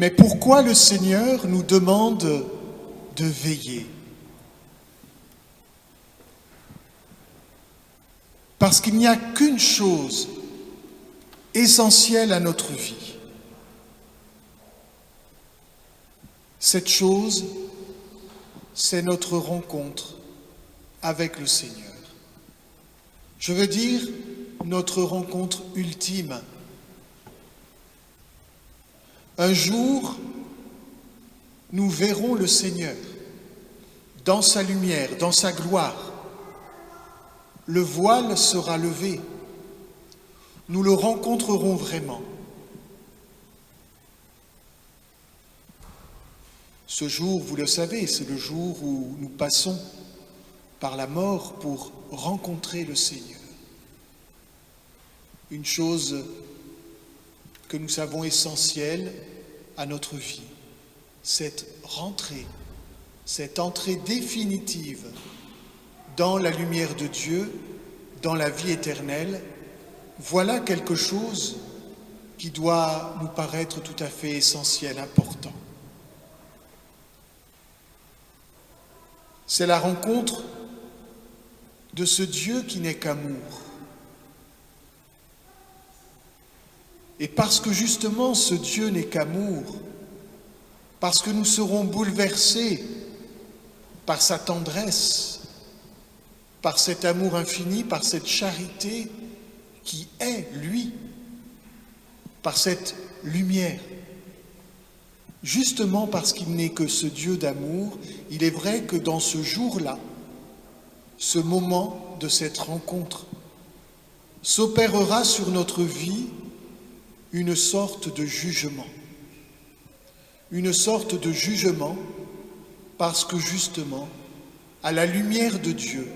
Mais pourquoi le Seigneur nous demande de veiller? Parce qu'il n'y a qu'une chose essentielle à notre vie. Cette chose, c'est notre rencontre avec le Seigneur. Je veux dire, notre rencontre ultime. Un jour, nous verrons le Seigneur dans sa lumière, dans sa gloire. Le voile sera levé. Nous le rencontrerons vraiment. Ce jour, vous le savez, c'est le jour où nous passons par la mort pour rencontrer le Seigneur. Une chose que nous savons essentielle à notre vie, cette entrée définitive dans la lumière de Dieu, dans la vie éternelle. Voilà quelque chose qui doit nous paraître tout à fait essentiel, important. C'est la rencontre de ce Dieu qui n'est qu'amour. Et parce que justement ce Dieu n'est qu'amour, parce que nous serons bouleversés par sa tendresse, par cet amour infini, par cette charité qui est lui, par cette lumière. Justement parce qu'il n'est que ce Dieu d'amour, il est vrai que dans ce jour-là, ce moment de cette rencontre, s'opérera sur notre vie une sorte de jugement. Une sorte de jugement parce que justement, à la lumière de Dieu,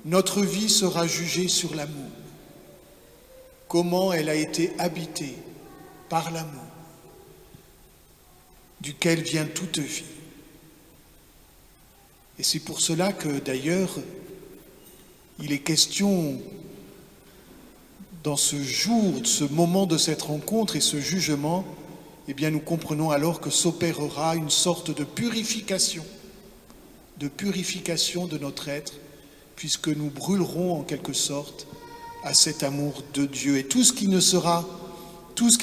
notre vie sera jugée sur l'amour. Comment elle a été habitée par l'amour, duquel vient toute vie. Et c'est pour cela que d'ailleurs, il est question dans ce jour, ce moment de cette rencontre et ce jugement, eh bien nous comprenons alors que s'opérera une sorte de purification de notre être, puisque nous brûlerons en quelque sorte à cet amour de Dieu. Et tout ce qui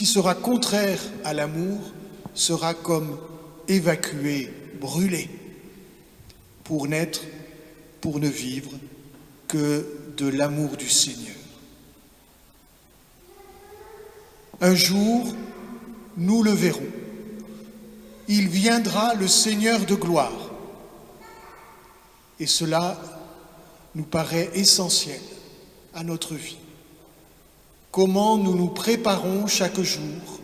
sera contraire à l'amour sera comme évacué, brûlé, pour n'être, pour ne vivre que de l'amour du Seigneur. Un jour, nous le verrons. Il viendra le Seigneur de gloire. Et cela nous paraît essentiel à notre vie. Comment nous nous préparons chaque jour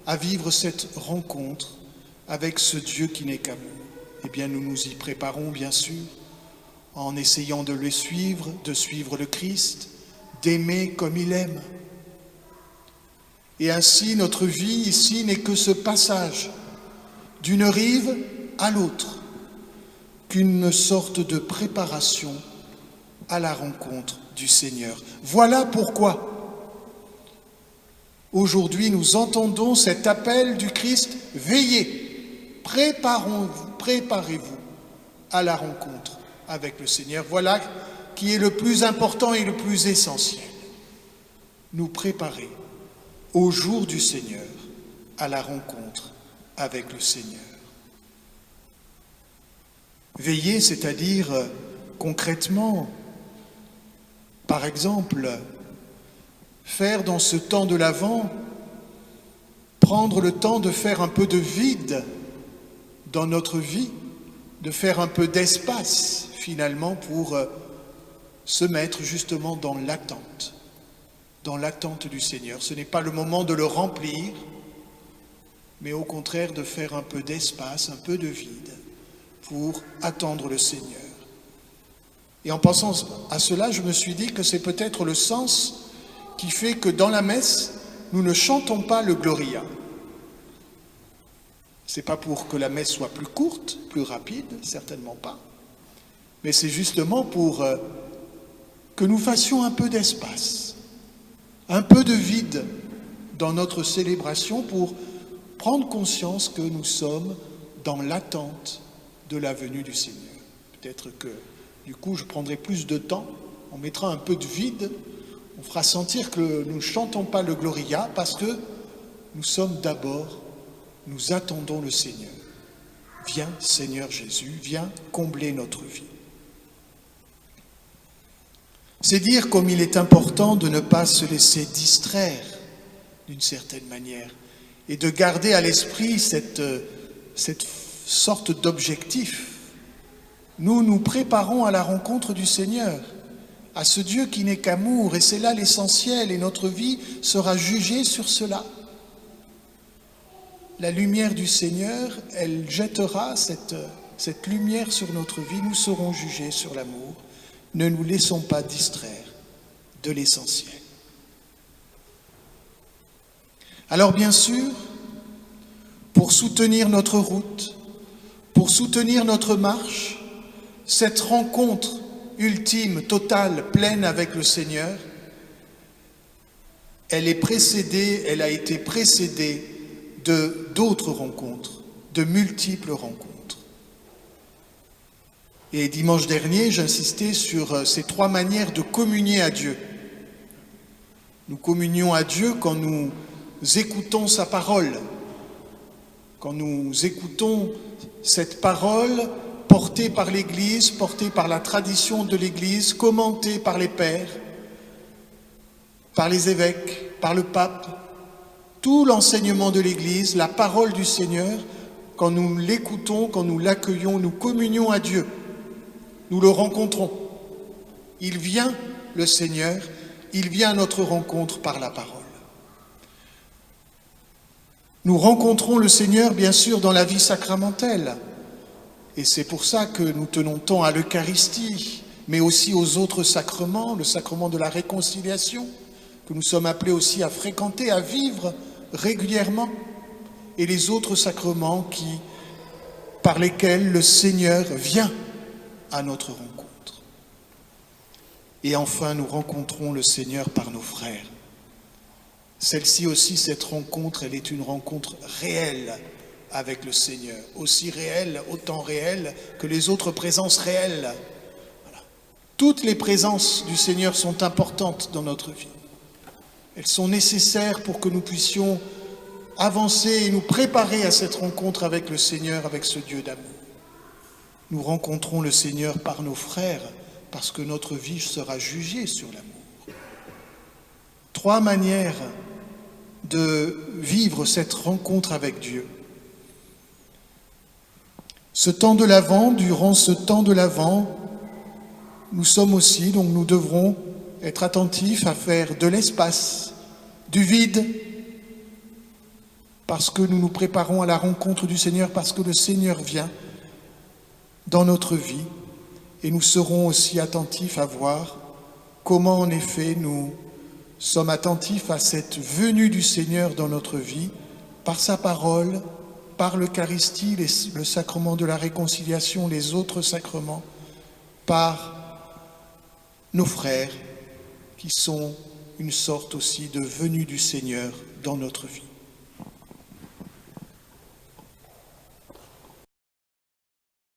à vivre cette rencontre avec ce Dieu qui n'est qu'amour? Eh bien, nous nous y préparons, bien sûr, en essayant de le suivre, de suivre le Christ, d'aimer comme il aime. Et ainsi, notre vie ici n'est que ce passage d'une rive à l'autre, qu'une sorte de préparation à la rencontre du Seigneur. Voilà pourquoi aujourd'hui nous entendons cet appel du Christ: veillez, préparez-vous à la rencontre avec le Seigneur. Voilà qui est le plus important et le plus essentiel. Nous préparer au jour du Seigneur, à la rencontre avec le Seigneur. Veiller, c'est-à-dire concrètement, par exemple, faire dans ce temps de l'Avent, prendre le temps de faire un peu de vide dans notre vie, de faire un peu d'espace finalement pour se mettre justement dans l'attente du Seigneur. Ce n'est pas le moment de le remplir, mais au contraire de faire un peu d'espace, un peu de vide pour attendre le Seigneur. Et en pensant à cela, je me suis dit que c'est peut-être le sens qui fait que dans la messe, nous ne chantons pas le Gloria. C'est pas pour que la messe soit plus courte, plus rapide, certainement pas. Mais c'est justement pour que nous fassions un peu d'espace, un peu de vide dans notre célébration pour prendre conscience que nous sommes dans l'attente de la venue du Seigneur. Peut-être que, du coup, je prendrai plus de temps, on mettra un peu de vide, on fera sentir que nous ne chantons pas le Gloria parce que nous sommes d'abord, nous attendons le Seigneur. Viens, Seigneur Jésus, viens combler notre vie. C'est dire comme il est important de ne pas se laisser distraire d'une certaine manière et de garder à l'esprit cette sorte d'objectif. Nous nous préparons à la rencontre du Seigneur, à ce Dieu qui n'est qu'amour, et c'est là l'essentiel, et notre vie sera jugée sur cela. La lumière du Seigneur, elle jettera cette lumière sur notre vie, nous serons jugés sur l'amour. Ne nous laissons pas distraire de l'essentiel. Alors bien sûr, pour soutenir notre route, pour soutenir notre marche, cette rencontre ultime, totale, pleine avec le Seigneur, elle a été précédée d'autres rencontres, de multiples rencontres. Et dimanche dernier, j'insistais sur ces 3 manières de communier à Dieu. Nous communions à Dieu quand nous écoutons sa parole, quand nous écoutons cette parole portée par l'Église, portée par la tradition de l'Église, commentée par les pères, par les évêques, par le pape, tout l'enseignement de l'Église, la parole du Seigneur, quand nous l'écoutons, quand nous l'accueillons, nous communions à Dieu, nous le rencontrons. Il vient, le Seigneur, il vient à notre rencontre par la parole. Nous rencontrons le Seigneur, bien sûr, dans la vie sacramentelle. Et c'est pour ça que nous tenons tant à l'Eucharistie, mais aussi aux autres sacrements, le sacrement de la réconciliation, que nous sommes appelés aussi à fréquenter, à vivre régulièrement, et les autres sacrements par lesquels le Seigneur vient à notre rencontre. Et enfin, nous rencontrons le Seigneur par nos frères. Celle-ci aussi, cette rencontre, elle est une rencontre réelle avec le Seigneur, aussi réelle, autant réelle que les autres présences réelles. Voilà. Toutes les présences du Seigneur sont importantes dans notre vie. Elles sont nécessaires pour que nous puissions avancer et nous préparer à cette rencontre avec le Seigneur, avec ce Dieu d'amour. Nous rencontrons le Seigneur par nos frères, parce que notre vie sera jugée sur l'amour. 3 manières de vivre cette rencontre avec Dieu. Ce temps de l'Avent, durant ce temps de l'Avent, nous sommes aussi, donc nous devrons être attentifs à faire de l'espace, du vide, parce que nous nous préparons à la rencontre du Seigneur, parce que le Seigneur vient dans notre vie, et nous serons aussi attentifs à voir comment en effet nous sommes attentifs à cette venue du Seigneur dans notre vie, par sa parole, par l'Eucharistie, le sacrement de la réconciliation, les autres sacrements, par nos frères, qui sont une sorte aussi de venue du Seigneur dans notre vie.